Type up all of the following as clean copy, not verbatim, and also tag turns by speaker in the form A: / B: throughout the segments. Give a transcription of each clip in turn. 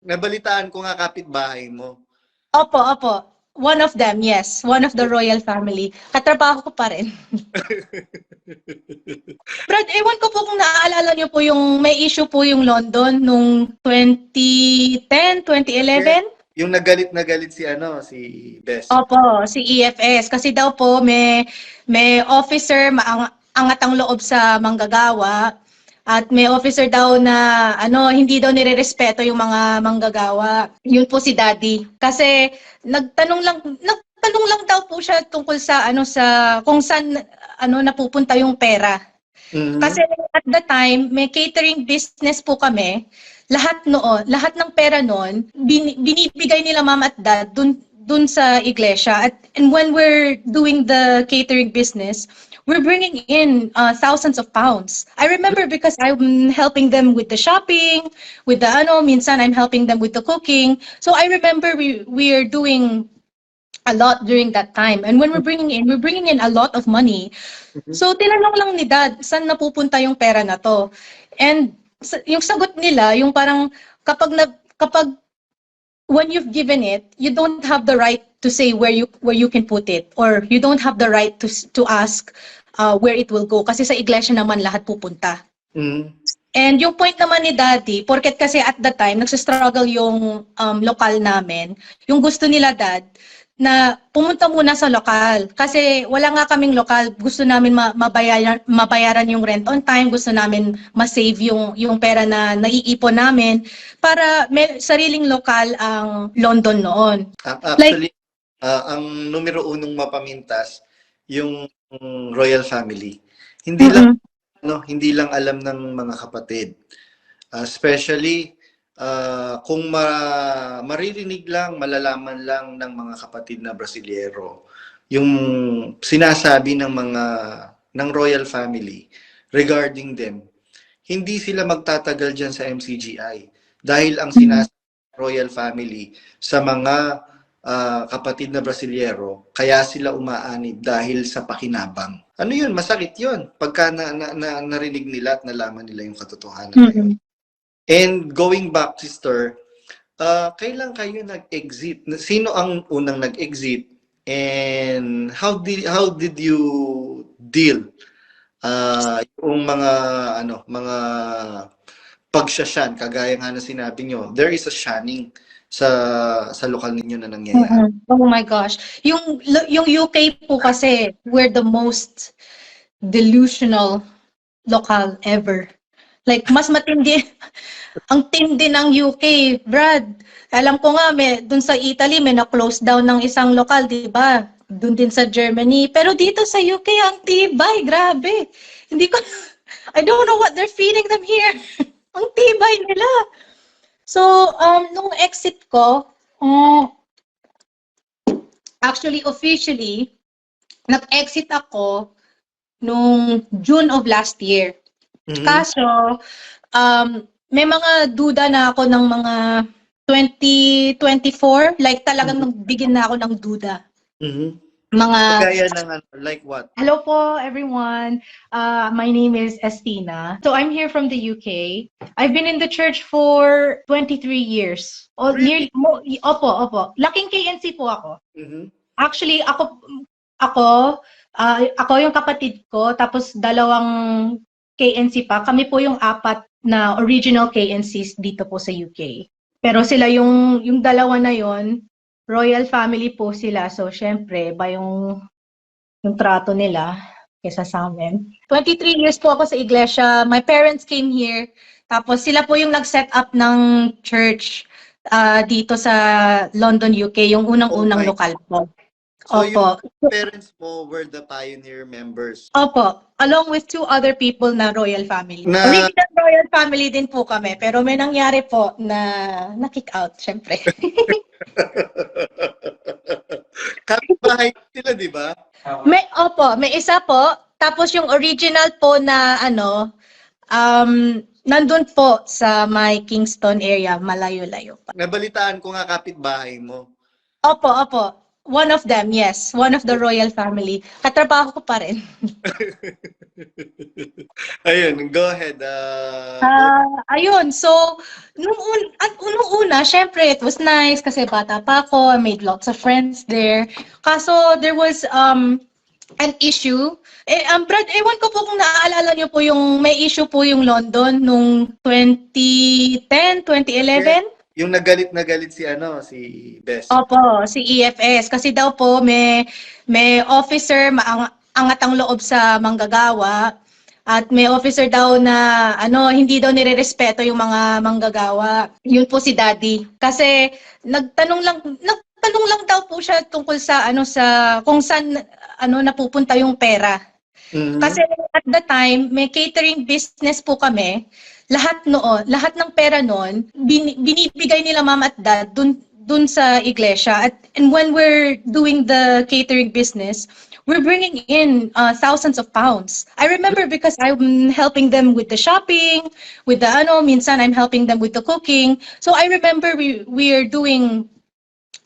A: Nabalitaan ko nga kapitbahay mo.
B: Opo, opo. One of them, yes. One of the royal family. Katrabaho ko pa rin. Brad, ewan ko po kung naaalala niyo po yung may issue po yung London nung 2010, 2011.
A: Yung nagalit na galit si si Bess.
B: Opo, si EFS. Kasi daw po may officer angat ang loob sa manggagawa. At may officer daw na hindi daw nirerespeto yung mga manggagawa. Yun po si Daddy. Kasi nagtanong lang daw po siya tungkol sa sa kung saan napupunta yung pera. Kasi at the time, may catering business po kami. Lahat ng pera noon, binibigay nila mom at dad dun sa iglesia. And when we're doing the catering business, we're bringing in thousands of pounds. I remember because I'm helping them with the shopping, with the minsan I'm helping them with the cooking. So I remember we're doing a lot during that time. And when we're bringing in a lot of money. So tinanong lang ni Dad, saan napupunta yung pera na to? And yung sagot nila, yung parang kapag when you've given it, you don't have the right to say where you can put it, or you don't have the right to ask where it will go, kasi sa iglesia naman lahat pupunta. And yung point naman ni Daddy, porket kasi at the time nagsistruggle yung lokal namin, yung gusto nila Dad na pumunta muna sa lokal. Kasi wala nga kaming lokal. Gusto namin mabayaran yung rent on time. Gusto namin ma-save yung pera na naiipon namin para may sariling lokal ang London noon.
A: Actually, ang numero unong mapamintas, yung royal family. Hindi lang alam ng mga kapatid. Especially kung maririnig lang, malalaman lang ng mga kapatid na Brasilyero yung sinasabi ng royal family regarding them, hindi sila magtatagal dyan sa MCGI dahil ang sinasabi ng royal family sa mga kapatid na Brasilyero, kaya sila umaanib dahil sa pakinabang. Ano yun? Masakit yun pagka narinig nila at nalaman nila yung katotohanan na yun. And going back, sister, kailan kayo nag-exit? Sino ang unang nag-exit? And how did you deal yung mga pagsasyan, kagaya nga na sinabi nyo, there is a shanning sa lokal ninyo na nangyayari.
B: Oh my gosh. Yung UK po kasi, we're the most delusional lokal ever. Like, mas matindi. Ang tindi ng UK, Brad. Alam ko nga, dun sa Italy, may na-close down ng isang lokal, di ba? Dun din sa Germany. Pero dito sa UK, ang tibay. Grabe. I don't know what they're feeding them here. Ang tibay nila. So, nung exit ko, actually, officially, nag-exit ako nung June of last year. Kaso, may mga duda na ako ng mga 2024, like talagang nagbigyan na ako ng duda. Mga
A: kaya ng like what?
B: Hello po everyone. My name is Estina. So I'm here from the UK. I've been in the church for 23 years.
A: Really?
B: Opo. Laking KNC po ako. Actually, ako yung kapatid ko, tapos dalawang KNC pa. Kami po yung apat na original KNCs dito po sa UK. Pero sila yung dalawa na yon, royal family po sila. So, syempre, iba yung trato nila kaysa sa amin. 23 years po ako sa iglesia. My parents came here. Tapos sila po yung nag-set up ng church dito sa London, UK. Yung unang-unang lokal po.
A: So
B: Opo.
A: Yung parents mo were the pioneer members?
B: Opo. Along with 2 other people na royal family. Original royal family din po kami. Pero may nangyari po na kick out, syempre.
A: Kapitbahay sila, di ba?
B: May isa po. Tapos yung original po na nandun po sa my Kingston area, malayo-layo pa.
A: Nabalitaan ko nga kapitbahay mo.
B: Opo. One of them, yes. One of the royal family. Katrabaho ko pa rin.
A: Ayun, go ahead.
B: Ayun, so, nung una, syempre, it was nice kasi bata pa ako, I made lots of friends there. Kaso, there was an issue. Brad, ewan ko po kung naaalala niyo po yung, may issue po yung London nung 2010, 2011.
A: Yung nagalit si si Bess.
B: Opo, si EFS. Kasi daw po may officer, angat ang loob sa manggagawa. At may officer daw na hindi daw nirerespeto yung mga manggagawa. Yun po si Daddy. Kasi nagtanong lang daw po siya tungkol sa kung saan napupunta yung pera.
A: Mm-hmm.
B: Kasi at the time, may catering business po kami. Lahat ng pera noon, binibigay nila mom at dad dun sa iglesia. And when we're doing the catering business, we're bringing in thousands of pounds. I remember because I'm helping them with the shopping, with the minsan I'm helping them with the cooking. So I remember we're doing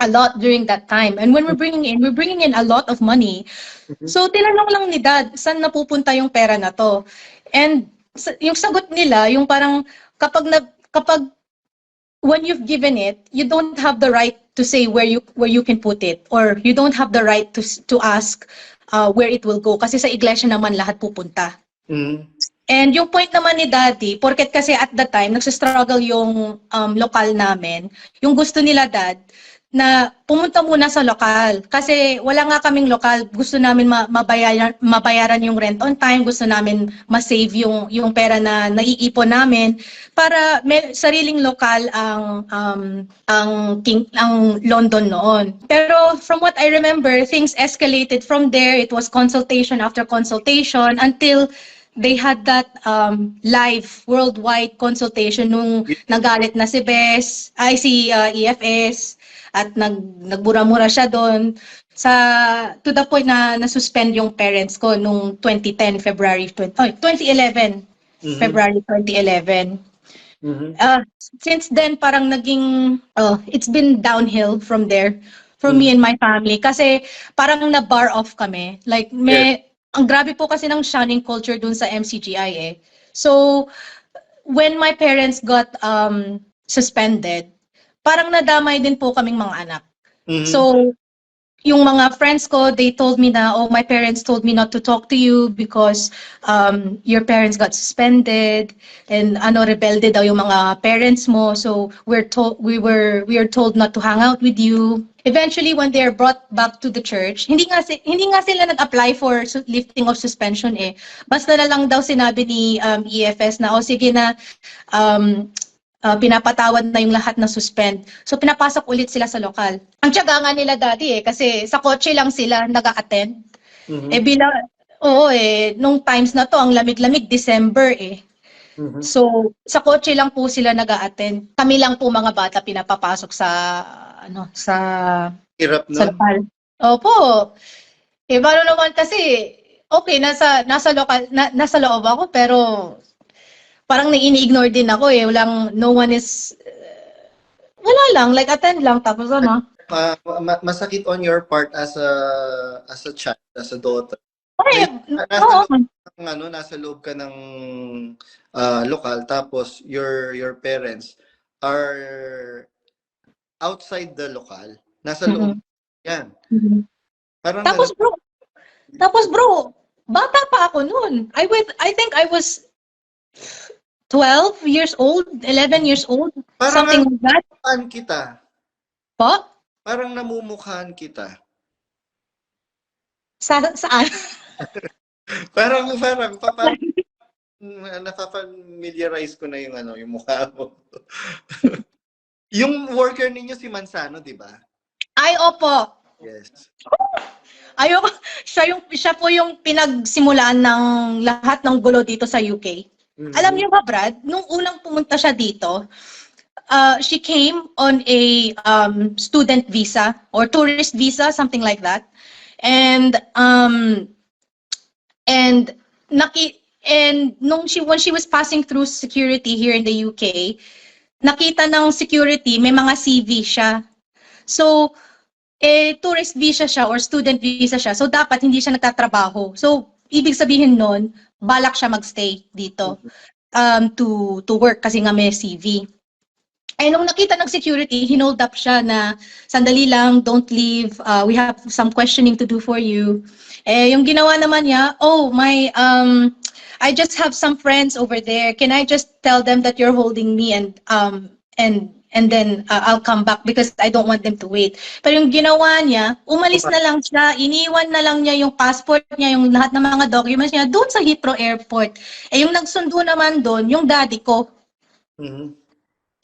B: a lot during that time. And when we're bringing in a lot of money. So tinanong lang ni Dad, saan napupunta yung pera na to? And yung sagot nila, yung parang kapag when you've given it, you don't have the right to say where you can put it, or you don't have the right to ask where it will go kasi sa iglesia naman lahat pupunta. Mm-hmm. And yung point naman ni Daddy, porket kasi at the time nagsistruggle yung lokal namin, yung gusto nila Dad na pumunta muna sa lokal. Kasi wala nga kaming lokal. Gusto namin mabayaran yung rent on time. Gusto namin ma-save yung pera na naiipon namin para may sariling lokal ang London noon. Pero from what I remember, things escalated from there. It was consultation after consultation until they had that live worldwide consultation nung nagalit na si Bess, si EFS. At nagbura-mura siya doon to the point na na-suspend yung parents ko nung 2011
A: Mm-hmm.
B: February 2011. Mm-hmm. Since then parang it's been downhill from there for me and my family kasi parang na-bar off kami. Like ang grabe po kasi ng shunning culture dun sa MCGI So when my parents got suspended, parang nadamay din po kaming mga anak. Mm-hmm. So, yung mga friends ko, they told me na, my parents told me not to talk to you because your parents got suspended and rebelde daw yung mga parents mo. So, we are told not to hang out with you. Eventually, when they are brought back to the church, hindi nga sila nag-apply for lifting of suspension Basta na lang daw sinabi ni EFS na, sige na, pinapatawad na yung lahat na suspend. So pinapasok ulit sila sa lokal. Ang tiyaga nga nila dati kasi sa kotse lang sila nag-a-attend. Mm-hmm. Nung times na to, ang lamig-lamig, December Mm-hmm. So sa kotse lang po sila nag-a-attend. Kami lang po mga bata pinapapasok sa
A: hirap
B: sa lokal. Opo. Paano naman kasi, okay, nasa lokal, nasa loob ako, pero parang ini-ignore din ako wala lang, like attend lang tapos
A: masakit on your part as a child, as a daughter. Nasa loob ka ng lokal tapos your parents are outside the lokal. Nasa loob yan. Mm-hmm. Parang
B: tapos bro, bata pa ako noon. I think I was 12 years old, 11 years old,
A: parang
B: something like that.
A: Parang kita.
B: Po?
A: Parang namumukhaan kita.
B: Saan?
A: parang napapamiliarize ko na yung mukha mo. Yung worker ninyo si Manzano, di ba?
B: Ay, opo.
A: Yes.
B: Ayoko, siya po yung pinagsimulaan ng lahat ng gulo dito sa UK. Mm-hmm. Alam niyo ba, Brad, nung unang pumunta siya dito, she came on a student visa or tourist visa, something like that. And when she was passing through security here in the UK, nakita ng security may mga CV siya. So tourist visa siya or student visa siya. So, dapat hindi siya nagtatrabaho. So, ibig sabihin nun, balak siya magstay dito to work kasi nga may CV. Eh, nung nakita ng security, hinold up siya na, sandali lang, don't leave, we have some questioning to do for you. Eh, yung ginawa naman niya, oh, I just have some friends over there. Can I just tell them that you're holding me and then I'll come back because I don't want them to wait. Pero yung ginawa niya, umalis na lang siya, iniwan na lang niya yung passport niya, yung lahat ng mga documents niya doon sa Heathrow Airport. Eh, yung nagsundo naman doon, yung daddy ko.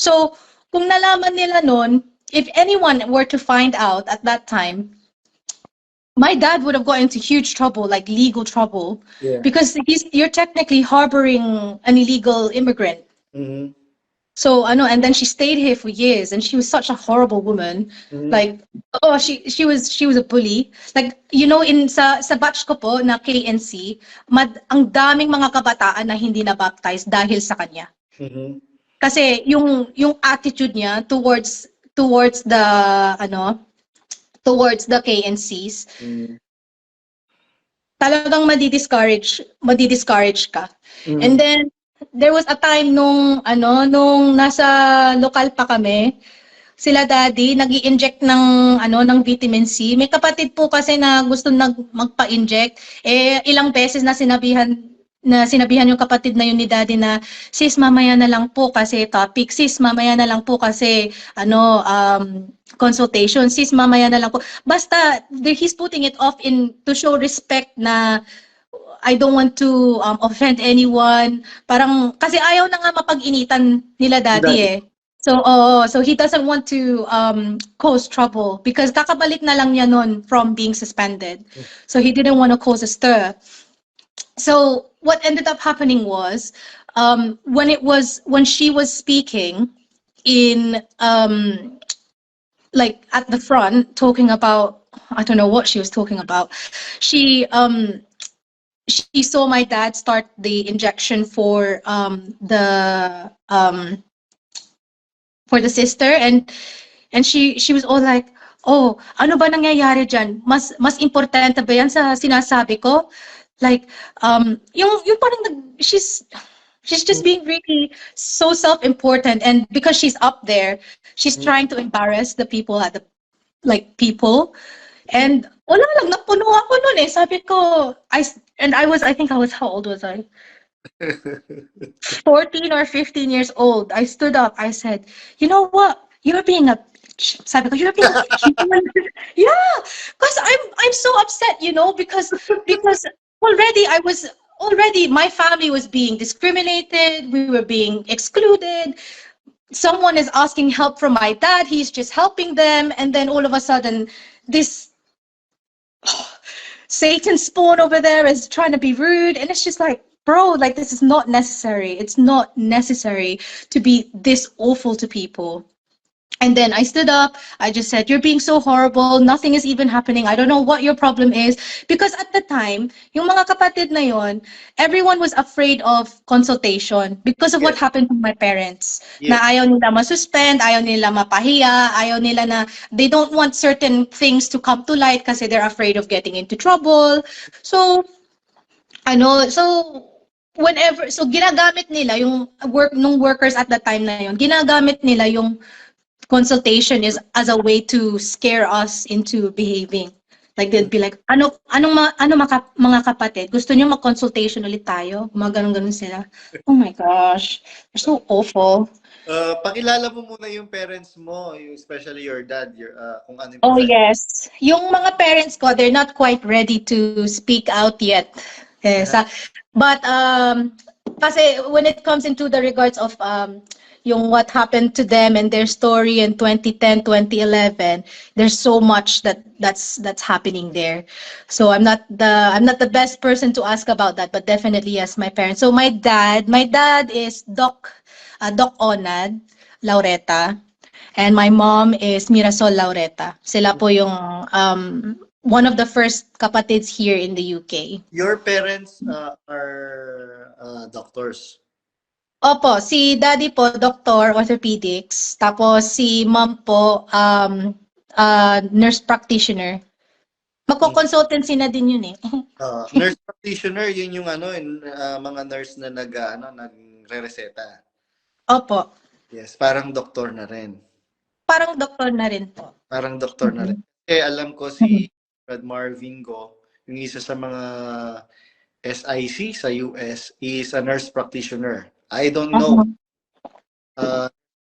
B: So, kung nalaman nila nun, if anyone were to find out at that time, my dad would have got into huge trouble, like legal trouble, because you're technically harboring an illegal immigrant. So, and then she stayed here for years, and she was such a horrible woman. Like, oh, she was a bully. Like, sa batch ko po na KNC, ang daming mga kabataan na hindi na baptized dahil sa kanya. Kasi yung attitude niya towards the KNCs, talagang madi-discourage ka. And then there was a time nung nasa lokal pa kami, sila daddy nag-i-inject ng vitamin C. May kapatid po kasi na gusto magpa-inject, ilang beses na sinabihan yung kapatid na yun ni daddy na, sis, mamaya na lang po kasi topic, sis, mamaya na lang po kasi consultation, sis, mamaya na lang po. Basta, he's putting it off to show respect na I don't want to offend anyone. Parang, kasi ayaw na nga mapag-initan nila daddy. So he doesn't want to cause trouble because kakabalik na lang niya nun from being suspended. So he didn't want to cause a stir. So what ended up happening was, when she was speaking in like at the front talking about, I don't know what she was talking about, she saw my dad start the injection for the sister, and she was all like, oh, ano ba nangyayari dyan? Mas importante ba yan sa sinasabi ko? Like, yung parang she's just being really so self-important, and because she's up there, she's trying to embarrass the people people. And wala lang, napuno ako nun eh. Sabi ko, I think I was, how old was I? 14 or 15 years old. I stood up, I said, you know what? You're being a sabi ko, you're being a yeah, because I'm so upset, because already my family was being discriminated, we were being excluded. Someone is asking help from my dad, he's just helping them, and then all of a sudden this Satan spawn over there is trying to be rude, and it's just like, bro, like, this is not necessary. It's not necessary to be this awful to people. And then I stood up, I just said, you're being so horrible, nothing is even happening, I don't know what your problem is. Because at the time, yung mga kapatid na yon, everyone was afraid of consultation because of what happened to my parents. Na ayaw nila masuspend, ayaw nila mapahiya, ayaw nila na, they don't want certain things to come to light kasi they're afraid of getting into trouble. So, so ginagamit nila yung workers at the time na yon, ginagamit nila yung consultation is as a way to scare us into behaving. Like, they'd be like, mga kapatid, gusto niyo mag-consultation ulit tayo? Mga ganun sila. Oh my gosh, they're so awful.
A: Pakilala mo muna yung parents mo, especially your dad, kung ano yung
B: Oh yes, yung mga parents ko, they're not quite ready to speak out yet. Yes. But kasi when it comes into the regards of yung what happened to them and their story in 2010, 2011, there's so much that's happening there. So I'm not the best person to ask about that, but definitely yes, my parents. So my dad is Doc Onad Laureta, and my mom is Mirasol Laureta. Sila po yung one of the first kapatids here in the UK.
A: Your parents are doctors?
B: Opo, si daddy po, doctor, orthopedics. Tapos si mom po, nurse practitioner. Magko-consultancy na din yun eh.
A: Nurse practitioner, yun yung mga nurse na nagre-reseta.
B: Opo.
A: Yes, parang doktor na rin.
B: Parang doktor na rin po.
A: Parang doktor na rin. Kasi alam ko si Brad Marvin Go, yung isa sa mga SIC sa US, is a nurse practitioner. I don't know,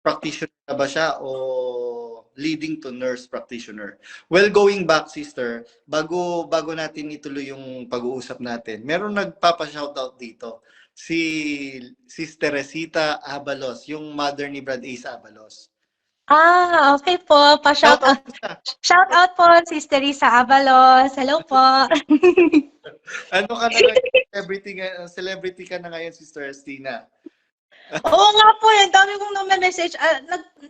A: practitioner na ba siya o leading to nurse practitioner. Well, going back, sister, bago natin ituloy yung pag-uusap natin, meron nagpapa-shoutout dito. Si Sister Teresita Abalos, yung mother ni Brad Ace Abalos.
B: Okay po. Pa-shout out. Shout out po, Sister Risa Abalos. Hello po.
A: Ano ka na ngayon? Celebrity ka na ngayon, Sister Estina.
B: Oo nga po, ang dami kong message.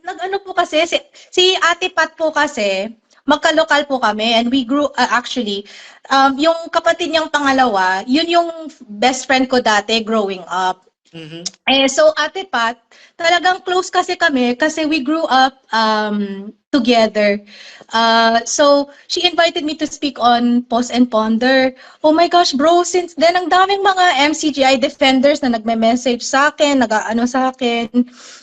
B: Nag-ano po kasi, si Ate Pat po kasi, magkalokal po kami and we grew, actually, yung kapatid niyang pangalawa, yun yung best friend ko dati growing up. So Ate Pat, talagang close kasi kami kasi we grew up together. So she invited me to speak on Pause and Ponder. Oh my gosh, bro, since then ang daming mga MCGI defenders na nagme-message sa akin, nag-aano sa akin.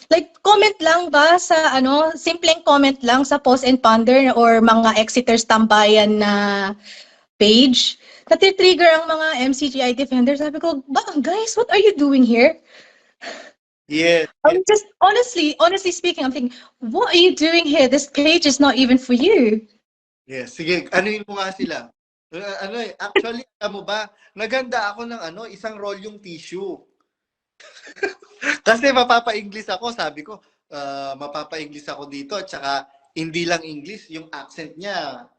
B: Like comment lang ba sa simpleng comment lang sa Pause and Ponder or mga Exeter's Tambayan na page. Natitrigger ang mga MCGI defenders. Sabi ko, guys, what are you doing here?
A: Yeah.
B: I'm just, honestly speaking, I'm thinking, what are you doing here? This page is not even for you.
A: Yes, sige, anuin mo nga sila. Actually, alam mo ba, naganda ako ng isang roll yung tissue. Kasi mapapa-English ako, sabi ko, mapapa-English ako dito, at saka hindi lang English, yung accent niya,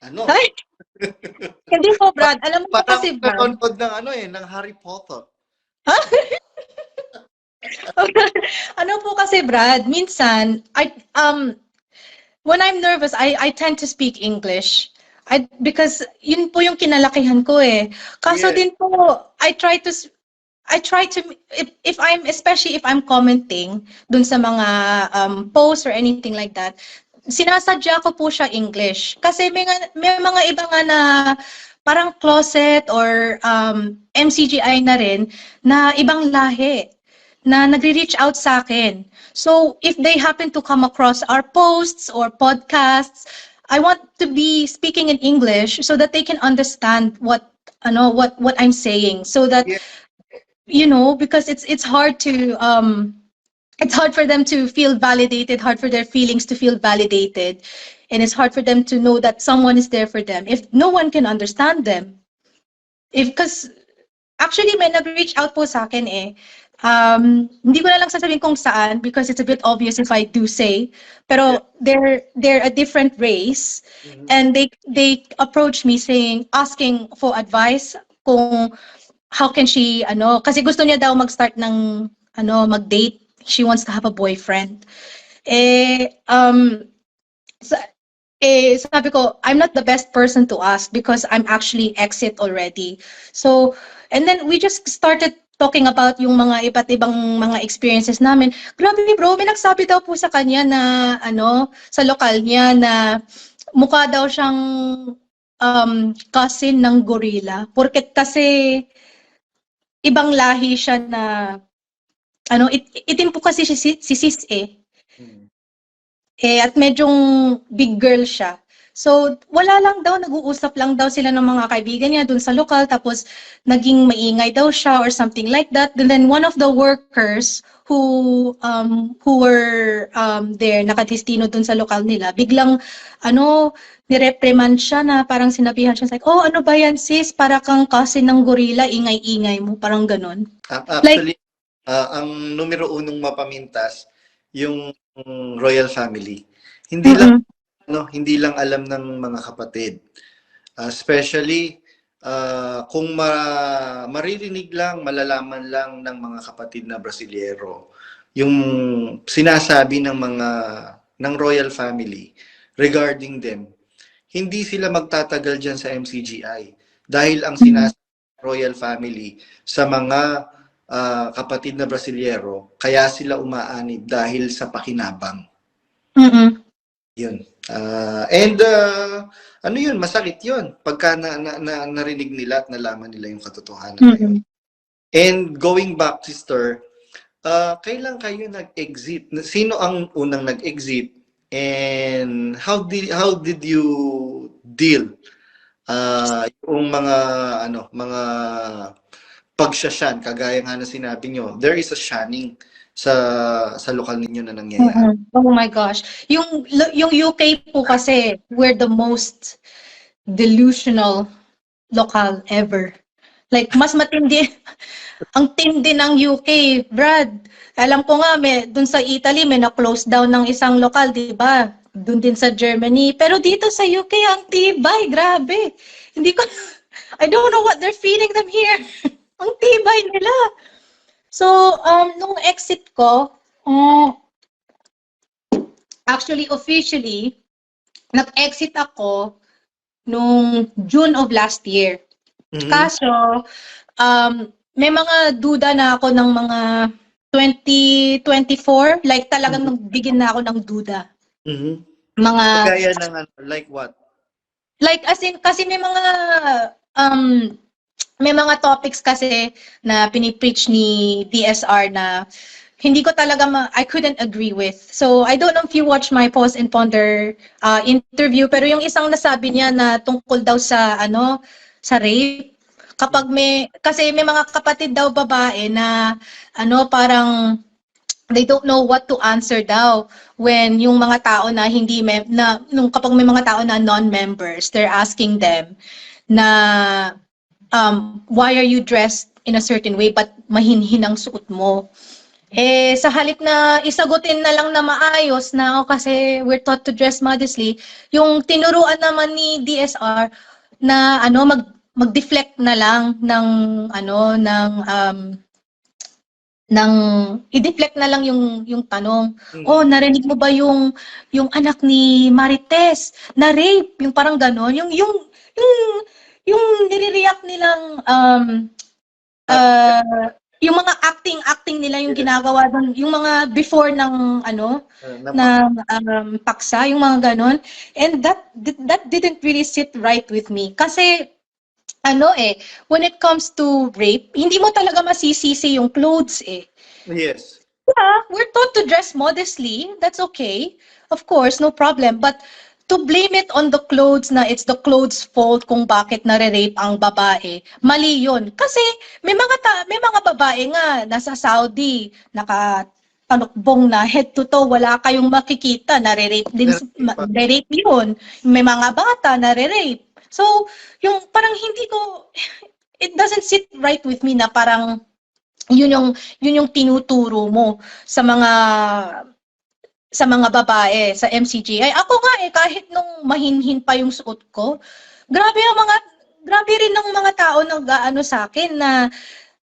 B: Ay! Hindi po, Brad. Alam mo po kasi, Brad.
A: Parang ng Harry Potter.
B: Po kasi, Brad, minsan, when I'm nervous, I tend to speak English. Because yun po yung kinalakihan ko eh. Kaso din po, I try to especially if I'm commenting dun sa mga posts or anything like that, sinasadya ko po siya English. Kasi may mga iba nga na parang closet or MCGI na rin na ibang lahi na nagre-reach out sa akin. So if they happen to come across our posts or podcasts, I want to be speaking in English so that they can understand what I'm saying, so that because it's hard to it's hard for them to feel validated, hard for their feelings to feel validated, and it's hard for them to know that someone is there for them if no one can understand them. Because actually may nag-reach out po sa akin eh. Hindi ko na lang sasabihin kung saan because it's a bit obvious if I do say, pero they're a different race, and they approach me asking for advice kung how can she kasi gusto niya daw mag-start ng mag-date. She wants to have a boyfriend. Sabi ko, I'm not the best person to ask because I'm actually exit already. So, and then we just started talking about yung mga iba't ibang mga experiences namin. Grabe bro, may nagsabi daw po sa kanya na sa lokal niya na mukha daw siyang cousin ng gorilla. Porket kasi ibang lahi siya na itim po kasi si sis eh. At medyong big girl siya. So, wala lang daw, nag-uusap lang daw sila ng mga kaibigan niya dun sa lokal, tapos naging maingay daw siya or something like that. And then one of the workers who were there, nakadestino dun sa lokal nila, biglang, nireprimand siya na parang sinabihan siya, like, oh, ano ba yan sis? Para kang cousin ng gorilla, ingay-ingay mo, parang ganun.
A: Actually, ang numero unong mapamintas, yung royal family. Hindi lang alam ng mga kapatid. Especially kung maririnig lang, malalaman lang ng mga kapatid na Brasileiro yung sinasabi ng royal family regarding them. Hindi sila magtatagal diyan sa MCGI dahil ang sinasabi ng royal family sa mga kapatid na Brasileiro, kaya sila umaanib dahil sa pakinabang. Yun. Ano yun, masakit yun pagka narinig nila at nalaman nila yung katotohanan na yun.
B: Mm-mm.
A: And going back, sister, kailan kayo nag-exit? Sino ang unang nag-exit? And how did you deal yung mga pagsasyan, kagaya nga na sinabi nyo, there is a shanning sa lokal ninyo na nangyayari.
B: Oh my gosh. Yung UK po kasi, we're the most delusional local ever. Like, mas matindi. Ang tindi ng UK, Brad. Alam ko nga, dun sa Italy, may na-close down ng isang lokal, di ba? Dun din sa Germany. Pero dito sa UK, ang tibay. Grabe. Hindi ko, I don't know what they're feeding them here. Ang tibay nila. So, nung exit ko, actually, officially, nag-exit ako nung June of last year.
A: Mhm.
B: Kaso, may mga duda na ako ng mga 2024. Like, talagang nagbigin na ako ng duda.
A: Mhm.
B: Mga,
A: Kagaya ng like what?
B: like, as in, kasi may mga topics kasi na pinipreach ni DSR na hindi ko talaga I couldn't agree with. So, I don't know if you watch my Pause and Ponder interview, pero yung isang nasabi niya na tungkol daw sa, sa rape, kasi may mga kapatid daw babae na, parang, they don't know what to answer daw when yung mga tao na kapag may mga tao na non-members, they're asking them na, why are you dressed in a certain way but mahinhin ang suot mo? Sa halip na isagutin na lang na maayos na kasi we're taught to dress modestly, yung tinuruan naman ni DSR na mag-deflect na lang i-deflect na lang yung tanong. Oh, narinig mo ba yung anak ni Marites na rape? Yung parang ganon, yung nire-react nilang yung mga acting nila yung ginagawa doon, yung mga before ng paksa, yung mga ganon. And that didn't really sit right with me. Kasi when it comes to rape, hindi mo talaga masisisi yung clothes eh.
A: Yes.
B: Yeah, we're taught to dress modestly. That's okay. Of course, no problem. But to blame it on the clothes na it's the clothes fault kung bakit nare-rape ang babae, mali yun. Kasi may mga babae nga nasa Saudi, nakatanukbong na head to toe, wala kayong makikita, nare-rape din, nare-rape yun. May mga bata nare-rape. So, yung parang it doesn't sit right with me na parang yun yung tinuturo mo sa mga babae sa MCGI. Ako nga kahit nung mahinhin pa yung suot ko, grabe rin ng mga tao nag-aano sa akin na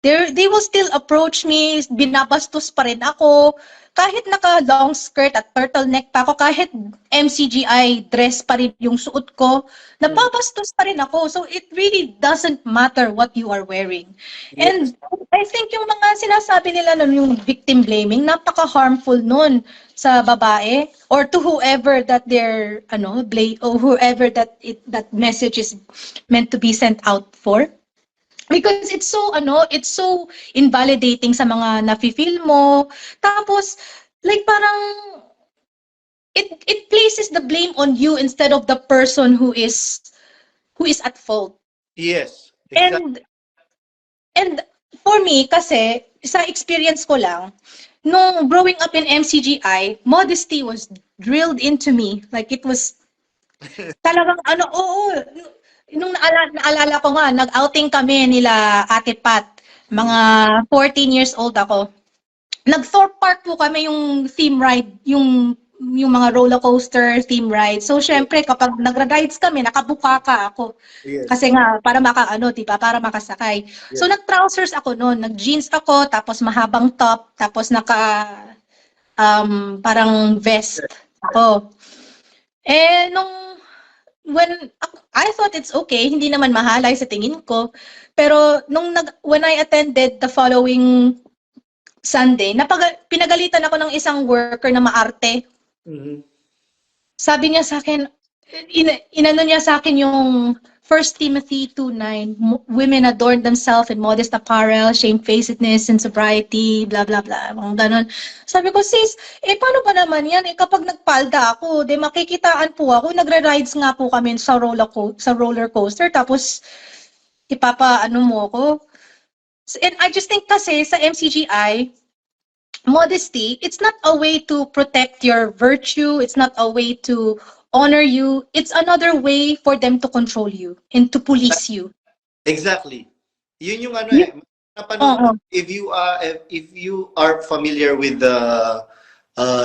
B: they will still approach me, binabastos pa rin ako. Kahit naka long skirt at turtleneck pa ako, kahit MCGI dress pa rin yung suot ko, nababastos pa rin ako. So it really doesn't matter what you are wearing.
A: Yes.
B: And I think yung mga sinasabi nila nun, yung victim blaming, napaka-harmful nun sa babae or to whoever that they're blame, or whoever that message is meant to be sent out for. Because it's so invalidating sa mga nafi-feel mo. Tapos like parang it places the blame on you instead of the person who is at fault.
A: Yes. Exactly.
B: And for me kasi sa experience ko lang, nung growing up in MCGI, modesty was drilled into me. Like it was talagang nung naalala ko nga, nag-outing kami nila Ate Pat, mga 14 years old ako. Nag-Thorpe Park po kami yung theme ride, yung mga roller coaster theme ride. So syempre kapag nagra-rides kami, nakabukaka ako.
A: Yes.
B: Kasi nga para diba, para makasakay.
A: Yes.
B: So nag-trousers ako noon, nag-jeans ako, tapos mahabang top, tapos parang vest ako. When I thought it's okay, hindi naman mahalay sa tingin ko. Pero when I attended the following Sunday, pinagalitan ako ng isang worker na maarte.
A: Mhm.
B: sabi niya sa akin, inano niya sa akin yung 1 Timothy 2:9, women adorn themselves in modest apparel, shamefacedness and sobriety, blah, blah, blah, mga ganon. Sabi ko, sis, paano ba naman yan? Kapag nagpalda ako, makikitaan po ako, nagre-rides nga po kami sa roller coaster, tapos ano mo ako. And I just think kasi sa MCGI, modesty, it's not a way to protect your virtue, it's not a way to honor you, it's another way for them to control you and to police you.
A: Exactly. Yun yung ano
B: Oo.
A: if you are familiar with the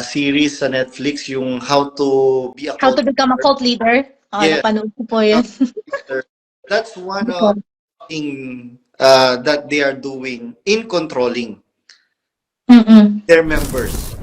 A: series sa Netflix, yung How to Be a
B: How to
A: Cult
B: become a cult leader.
A: Yeah.
B: Napanood ko po yun.
A: Leader. That's one of thing that they are doing in controlling
B: Mm-mm.
A: their members.